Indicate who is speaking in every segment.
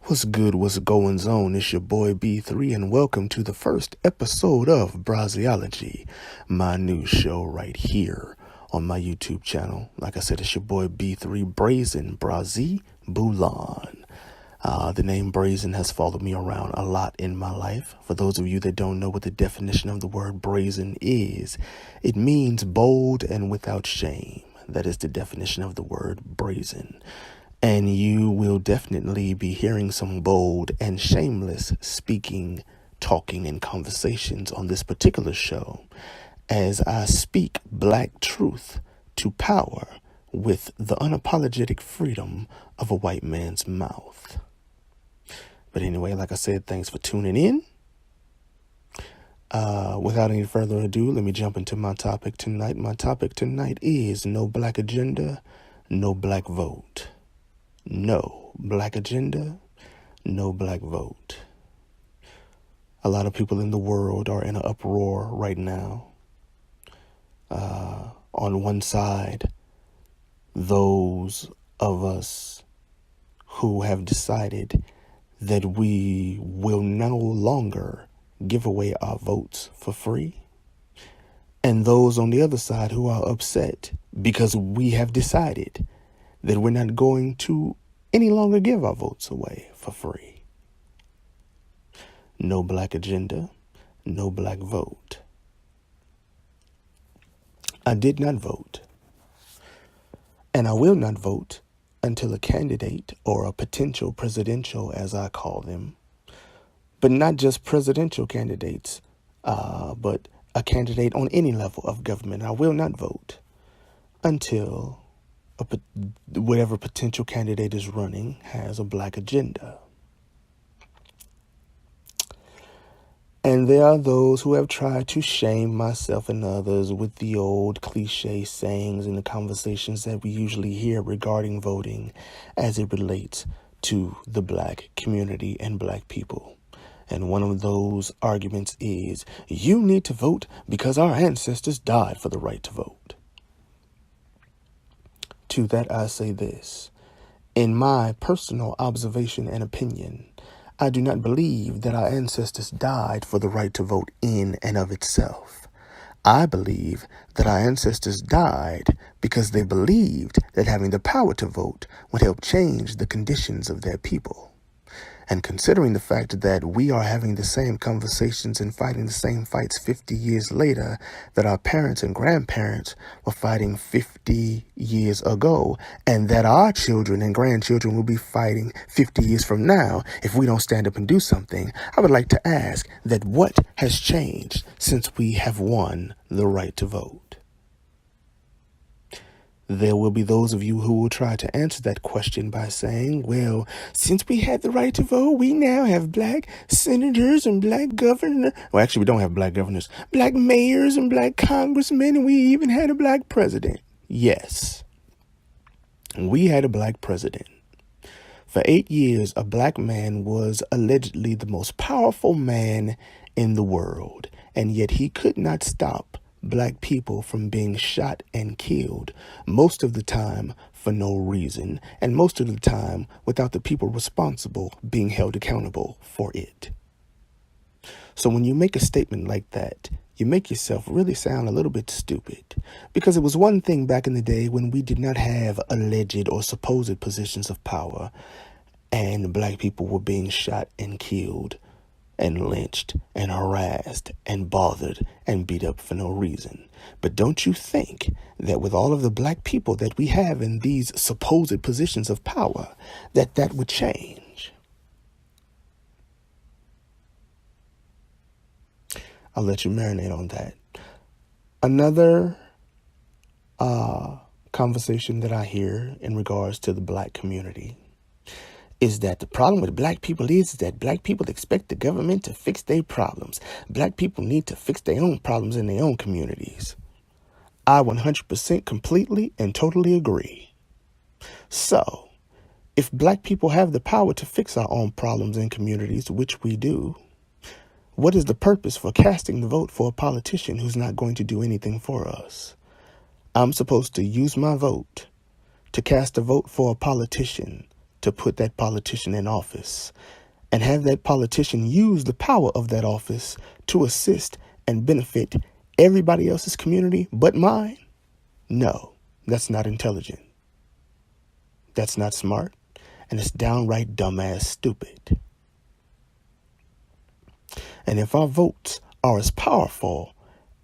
Speaker 1: What's good, what's goings on? It's your boy B3 and welcome to the first episode of Braziology, my new show right here on my YouTube channel. Like I said, it's your boy B3 Brazi Bulan. The name Brazen has followed me around a lot in my life. For those of you that don't know what the definition of the word brazen is, it means bold and without shame. That is the definition of the word brazen. And you will definitely be hearing some bold and shameless speaking, talking, and conversations on this particular show as I speak black truth to power with the unapologetic freedom of a white man's mouth. But anyway, like I said, thanks for tuning in. Without any further ado, let me jump into my topic tonight. My topic tonight is no black agenda, no black vote. No black agenda, no black vote. A lot of people in the world are in an uproar right now. On one side, those of us who have decided that we will no longer give away our votes for free. And those on the other side who are upset because we have decided that we're not going to any longer give our votes away for free. No black agenda, no black vote. I did not vote, and I will not vote until a candidate or a potential presidential, as I call them, but not just presidential candidates, but a candidate on any level of government. I will not vote until whatever potential candidate is running has a black agenda. And there are those who have tried to shame myself and others with the old cliche sayings and the conversations that we usually hear regarding voting as it relates to the black community and black people. And one of those arguments is, you need to vote because our ancestors died for the right to vote. To that I say this, in my personal observation and opinion, I do not believe that our ancestors died for the right to vote in and of itself. I believe that our ancestors died because they believed that having the power to vote would help change the conditions of their people. And considering the fact that we are having the same conversations and fighting the same fights 50 years later that our parents and grandparents were fighting 50 years ago, and that our children and grandchildren will be fighting 50 years from now if we don't stand up and do something, I would like to ask that what has changed since we have won the right to vote? There will be those of you who will try to answer that question by saying, well, since we had the right to vote, we now have black senators and black governors. Well, actually, we don't have black governors, black mayors and black congressmen, and we even had a black president. Yes, we had a black president. For 8 years, a black man was allegedly the most powerful man in the world, and yet he could not stop black people from being shot and killed, most of the time for no reason, and most of the time without the people responsible being held accountable for it. So when you make a statement like that, you make yourself really sound a little bit stupid, because it was one thing back in the day when we did not have alleged or supposed positions of power and black people were being shot and killed and lynched and harassed and bothered and beat up for no reason. But don't you think that with all of the black people that we have in these supposed positions of power, that would change? I'll let you marinate on that. Another conversation that I hear in regards to the black community is that the problem with black people is that black people expect the government to fix their problems. Black people need to fix their own problems in their own communities. I 100% completely and totally agree. So, if black people have the power to fix our own problems in communities, which we do, what is the purpose for casting the vote for a politician who's not going to do anything for us? I'm supposed to use my vote to cast a vote for a politician to put that politician in office and have that politician use the power of that office to assist and benefit everybody else's community but mine? No, that's not intelligent. That's not smart. And it's downright dumbass stupid. And if our votes are as powerful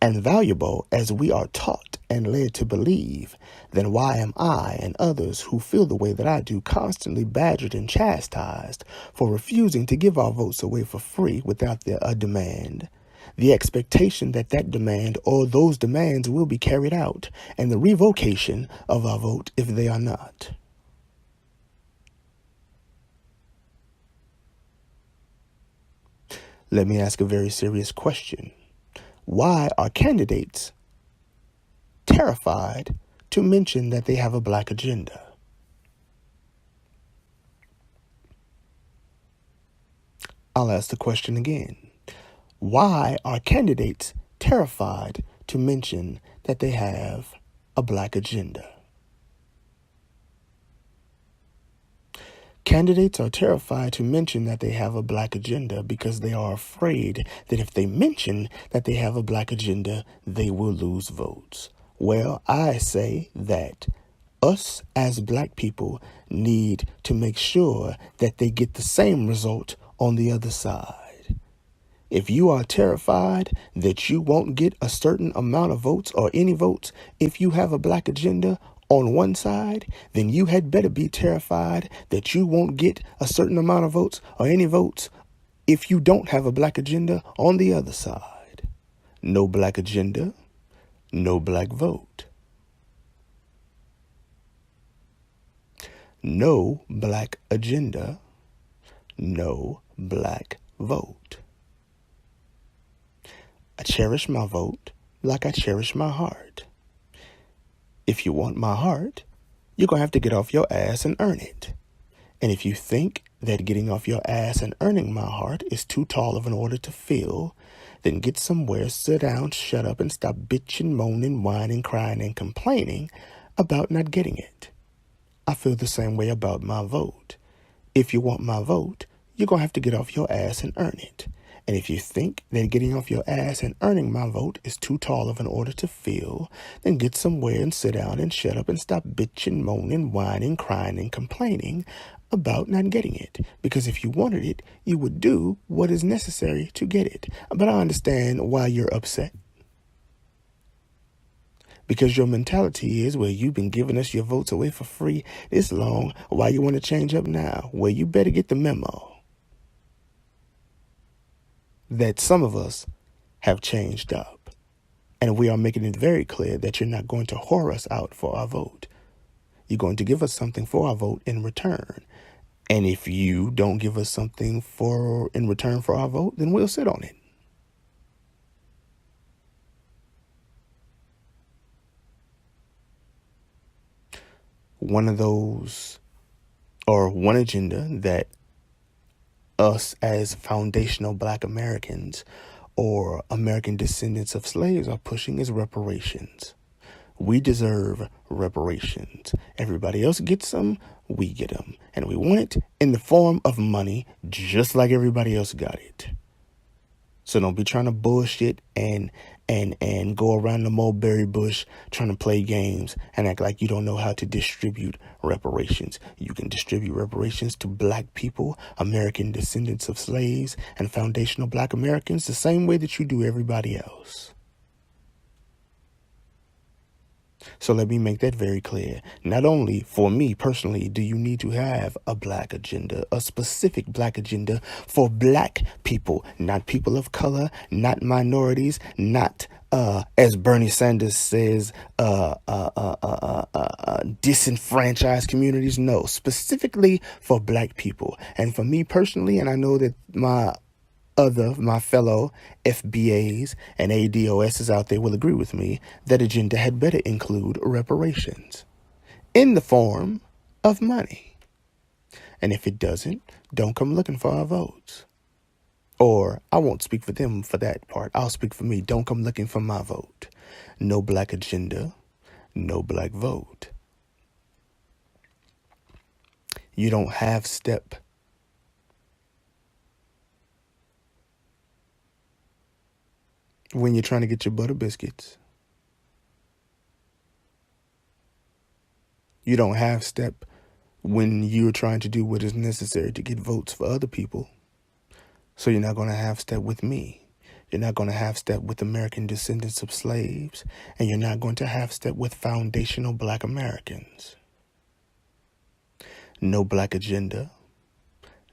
Speaker 1: and valuable as we are taught and led to believe, then why am I and others who feel the way that I do constantly badgered and chastised for refusing to give our votes away for free without a demand? The expectation that that demand or those demands will be carried out, and the revocation of our vote if they are not. Let me ask a very serious question. Why are candidates terrified to mention that they have a black agenda? I'll ask the question again. Why are candidates terrified to mention that they have a black agenda? Candidates are terrified to mention that they have a black agenda because they are afraid that if they mention that they have a black agenda, they will lose votes. Well, I say that us as black people need to make sure that they get the same result on the other side. If you are terrified that you won't get a certain amount of votes or any votes if you have a black agenda on one side, then you had better be terrified that you won't get a certain amount of votes or any votes if you don't have a black agenda on the other side. No black agenda, no black vote. No black agenda, no black vote. I cherish my vote like I cherish my heart. If you want my heart, you're going to have to get off your ass and earn it. And if you think that getting off your ass and earning my heart is too tall of an order to fill, then get somewhere, sit down, shut up, and stop bitching, moaning, whining, crying, and complaining about not getting it. I feel the same way about my vote. If you want my vote, you're going to have to get off your ass and earn it. And if you think that getting off your ass and earning my vote is too tall of an order to fill, then get somewhere and sit down and shut up and stop bitching, moaning, whining, crying, and complaining about not getting it. Because if you wanted it, you would do what is necessary to get it. But I understand why you're upset. Because your mentality is, well, you've been giving us your votes away for free this long. Why you want to change up now? Well, you better get the memo that some of us have changed up. And we are making it very clear that you're not going to whore us out for our vote. You're going to give us something for our vote in return. And if you don't give us something in return for our vote, then we'll sit on it. One agenda that us as foundational black Americans or American descendants of slaves are pushing is reparations. We deserve reparations. Everybody else gets them, we get them. And we want it in the form of money, just like everybody else got it. So don't be trying to bullshit and go around the mulberry bush trying to play games and act like you don't know how to distribute reparations. You can distribute reparations to black people, American descendants of slaves, and foundational black Americans the same way that you do everybody else. So let me make that very clear. Not only for me personally do you need to have a black agenda, a specific black agenda for black people, not people of color, not minorities, not as Bernie Sanders says, disenfranchised communities. No, specifically for black people. And for me personally, and I know that my fellow FBAs and ADOSs out there will agree with me, that agenda had better include reparations in the form of money. And if it doesn't, don't come looking for our votes. Or I won't speak for them for that part. I'll speak for me. Don't come looking for my vote. No black agenda, no black vote. You don't half step when you're trying to get your butter biscuits. You don't half step when you're trying to do what is necessary to get votes for other people. So you're not going to half step with me. You're not going to half step with American descendants of slaves. And you're not going to half step with foundational black Americans. No black agenda,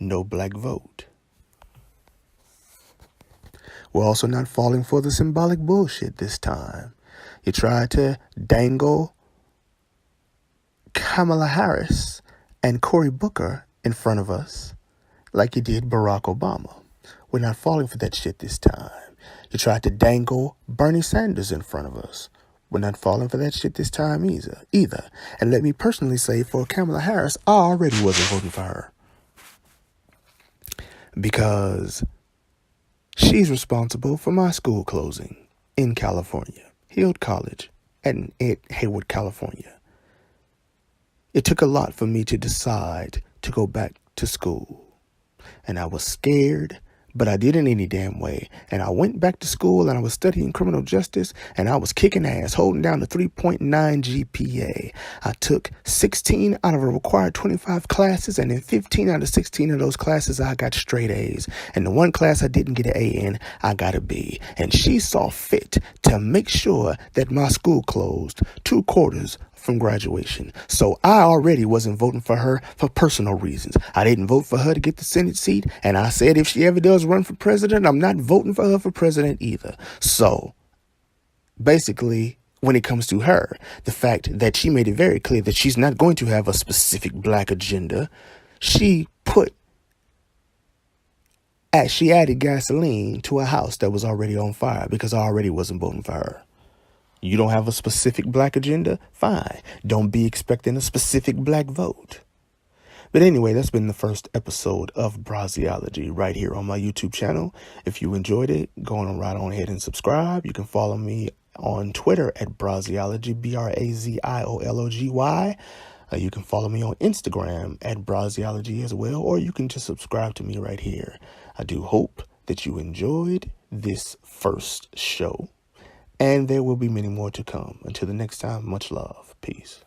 Speaker 1: no black vote. We're also not falling for the symbolic bullshit this time. You tried to dangle Kamala Harris and Cory Booker in front of us like you did Barack Obama. We're not falling for that shit this time. You tried to dangle Bernie Sanders in front of us. We're not falling for that shit this time either. And let me personally say, for Kamala Harris, I already wasn't voting for her. Because she's responsible for my school closing in California, Hill College at Hayward, California. It took a lot for me to decide to go back to school. And I was scared, but I did it any damn way. And I went back to school and I was studying criminal justice and I was kicking ass, holding down the 3.9 GPA. I took 16 out of a required 25 classes, and in 15 out of 16 of those classes, I got straight A's. And the one class I didn't get an A in, I got a B. And she saw fit to make sure that my school closed 2 quarters from graduation. So I already wasn't voting for her for personal reasons. I didn't vote for her to get the Senate seat, and I said if she ever does run for president, I'm not voting for her for president either. So basically, when it comes to her, the fact that she made it very clear that she's not going to have a specific black agenda, she added gasoline to a house that was already on fire, because I already wasn't voting for her. You don't have a specific black agenda? Fine. Don't be expecting a specific black vote. But anyway, that's been the first episode of Braziology right here on my YouTube channel. If you enjoyed it, go on right on ahead and subscribe. You can follow me on Twitter at Braziology, Braziology. You can follow me on Instagram at Braziology as well, or you can just subscribe to me right here. I do hope that you enjoyed this first show. And there will be many more to come. Until the next time, much love. Peace.